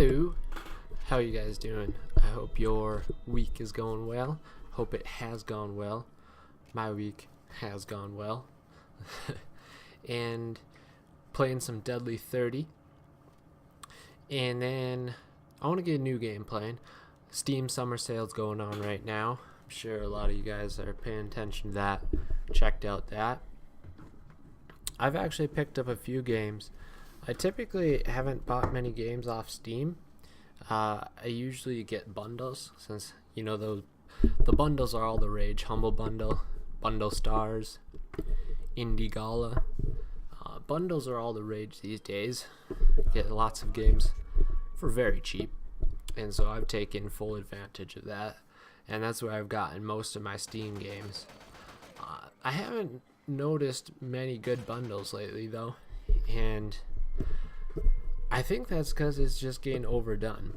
Hello, how you guys doing? I hope your week is going well. Hope it has gone well. My week has gone well. And playing some Deadly 30. And then I want to get a new game playing. Steam summer sale's going on right now. I'm sure a lot of you guys are paying attention to that. Checked out that. I've actually picked up a few games. I typically haven't bought many games off Steam. I usually get bundles, since the bundles are all the rage. Humble Bundle, Bundle Stars, Indie Gala. Bundles are all the rage these days. Get lots of games for very cheap, and so I've taken full advantage of that, and that's where I've gotten most of my Steam games. I haven't noticed many good bundles lately though, and I think that's because it's just getting overdone.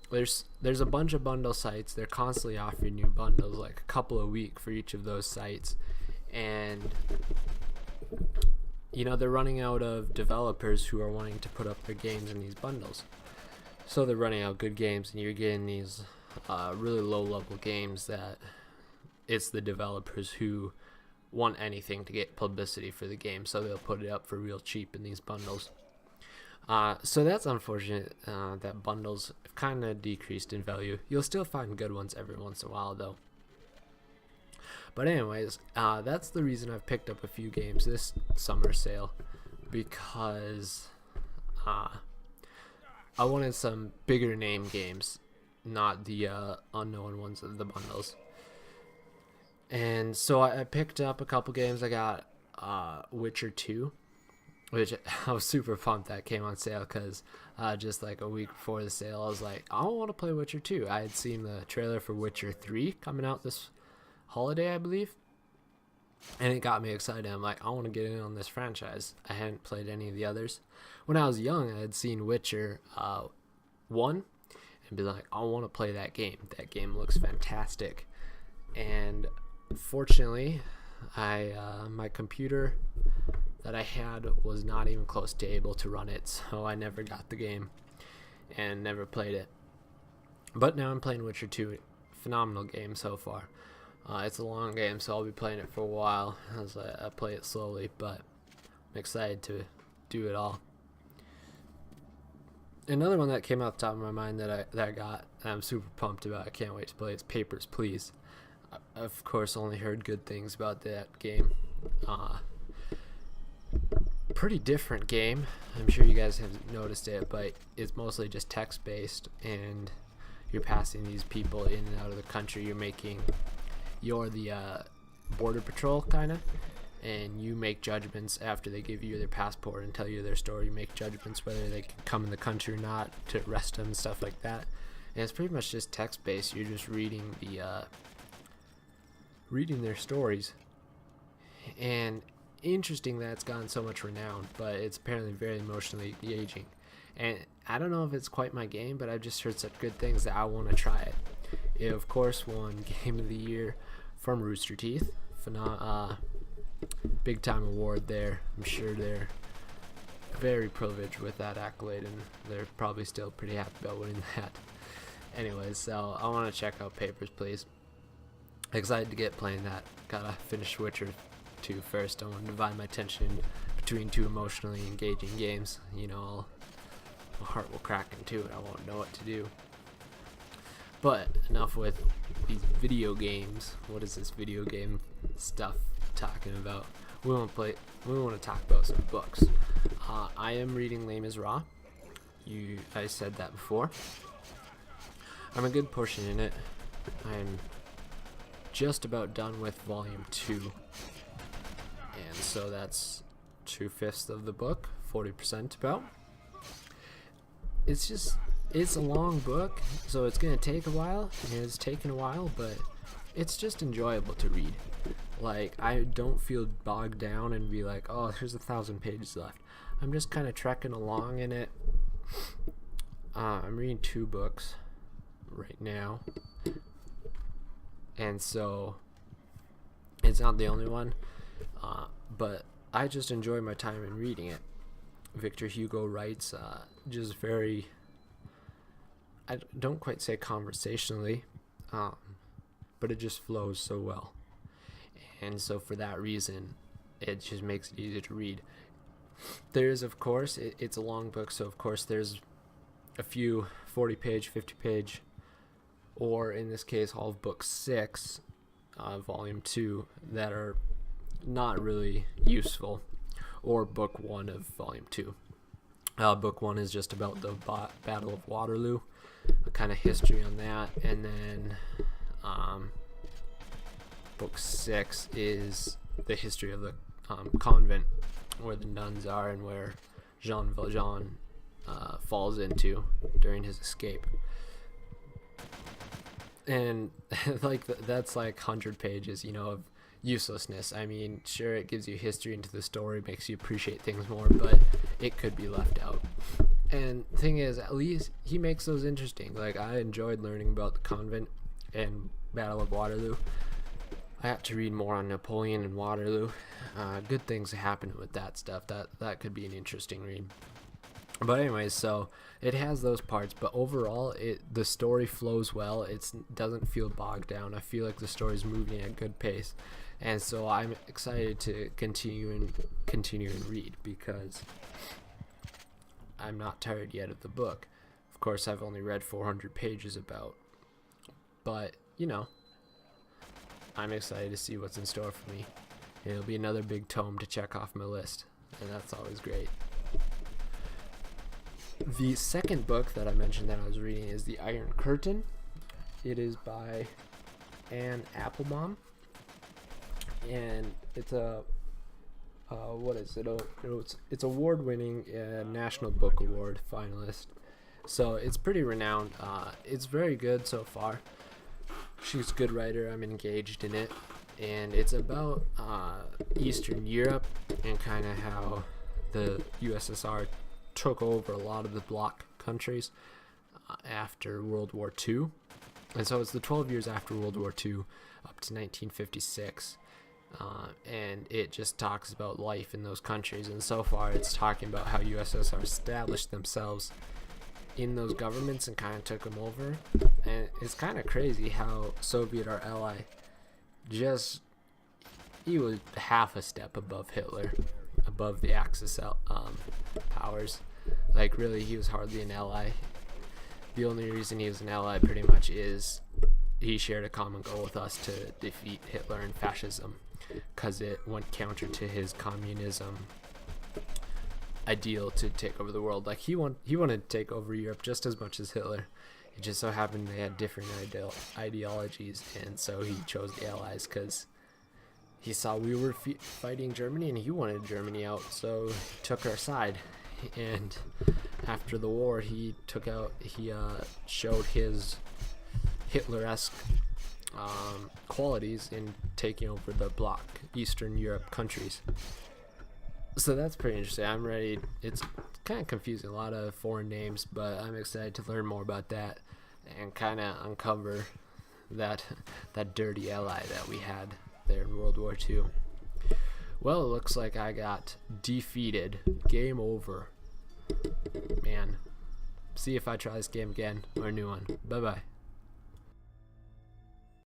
There's a bunch of bundle sites. They're constantly offering new bundles, like a couple a week for each of those sites, and they're running out of developers who are wanting to put up their games in these bundles. So they're running out good games, and you're getting these really low level games that it's the developers who want anything to get publicity for the game, so they'll put it up for real cheap in these bundles. So that's unfortunate that bundles have kind of decreased in value. You'll still find good ones every once in a while though. But anyways, that's the reason I've picked up a few games this summer sale, because I wanted some bigger name games, not the unknown ones of the bundles. And so I picked up a couple games. I got Witcher 2, which I was super pumped that came on sale, because just like a week before the sale, I was like, I want to play Witcher 2. I had seen the trailer for Witcher 3 coming out this holiday, I believe, and it got me excited. I'm like, I want to get in on this franchise. I hadn't played any of the others. When I was young, I had seen Witcher 1 and be like, I want to play that game. That game looks fantastic. And fortunately, my computer that I had was not even close to able to run it, so I never got the game and never played it. But now I'm playing Witcher 2. Phenomenal game so far. It's a long game, so I'll be playing it for a while as I play it slowly, but I'm excited to do it all. Another one that came off the top of my mind that I got, and I'm super pumped about, I can't wait to play, is Papers, Please. I've, of course, only heard good things about that game. Pretty different game. I'm sure you guys have noticed it, but it's mostly just text-based, and you're passing these people in and out of the country. You're the border patrol, kind of, and you make judgments after they give you their passport and tell you their story. You make judgments whether they can come in the country or not, to arrest them and stuff like that. And it's pretty much just text-based. You're just reading their stories. And interesting that it's gotten so much renown, but it's apparently very emotionally engaging. And I don't know if it's quite my game, but I've just heard such good things that I want to try it. It, of course, won Game of the Year from Rooster Teeth. Big time award there. I'm sure they're very privileged with that accolade, and they're probably still pretty happy about winning that. Anyways, so I want to check out Papers, Please. Excited to get playing that. Gotta finish Witcher 2 first. I want to divide my attention between two emotionally engaging games. My heart will crack into it. I won't know what to do. But enough with these video games. What is this video game stuff talking about? We want to talk about some books. I am reading Lame is Raw. I said that before. I'm a good portion in it. I'm just about done with volume 2, and so that's 2/5 of the book, 40% about. It's a long book, so it's gonna take a while, and it's taken a while, but it's just enjoyable to read. Like, I don't feel bogged down and be like, oh, there's 1,000 pages left. I'm just kind of trekking along in it. I'm reading 2 books right now, and so it's not the only one, but I just enjoy my time in reading it. Victor Hugo writes just very I don't quite say conversationally, but it just flows so well. And so for that reason, it just makes it easier to read. There is, of course, it's a long book, so of course there's a few 40-page, 50-page, or in this case, all of book 6, volume 2, that are not really useful, or book 1 of volume 2. Book 1 is just about the Battle of Waterloo, a kind of history on that, and then book 6 is the history of the convent where the nuns are and where Jean Valjean falls into during his escape. And like that's like 100 pages, of uselessness. I mean, sure, it gives you history into the story, makes you appreciate things more, but it could be left out. And the thing is, at least he makes those interesting. Like, I enjoyed learning about the convent and Battle of Waterloo. I have to read more on Napoleon and Waterloo. Good things happen with that stuff. That could be an interesting read. But anyways, so it has those parts, but overall, the story flows well. It doesn't feel bogged down. I feel like the story's moving at a good pace, and so I'm excited to continue and read because I'm not tired yet of the book. Of course, I've only read 400 pages about, but I'm excited to see what's in store for me. It'll be another big tome to check off my list, and that's always great. The second book that I mentioned that I was reading is The Iron Curtain. It is by Anne Applebaum, and it's it's award-winning National Book Award finalist. So it's pretty renowned. It's very good so far. She's a good writer. I'm engaged in it, and it's about Eastern Europe and kind of how the USSR took over a lot of the bloc countries after World War II. And so it's the 12 years after World War II up to 1956. And it just talks about life in those countries. And so far it's talking about how USSR established themselves in those governments and kind of took them over. And it's kind of crazy how Soviet, our ally, he was half a step above Hitler, above the Axis powers. Like, really, he was hardly an ally. The only reason he was an ally pretty much is he shared a common goal with us to defeat Hitler and fascism, because it went counter to his communism ideal to take over the world. Like, he wanted to take over Europe just as much as Hitler. It just so happened they had different ideologies, and so he chose the Allies because he saw we were fighting Germany and he wanted Germany out, so he took our side. And after the war, he showed his Hitler-esque qualities in taking over the bloc Eastern Europe countries. So that's pretty interesting. I'm ready. It's kind of confusing, a lot of foreign names, but I'm excited to learn more about that and kind of uncover that dirty ally that we had there in World War II. Well, it looks like I got defeated. Game over. Man. See if I try this game again or a new one. Bye-bye.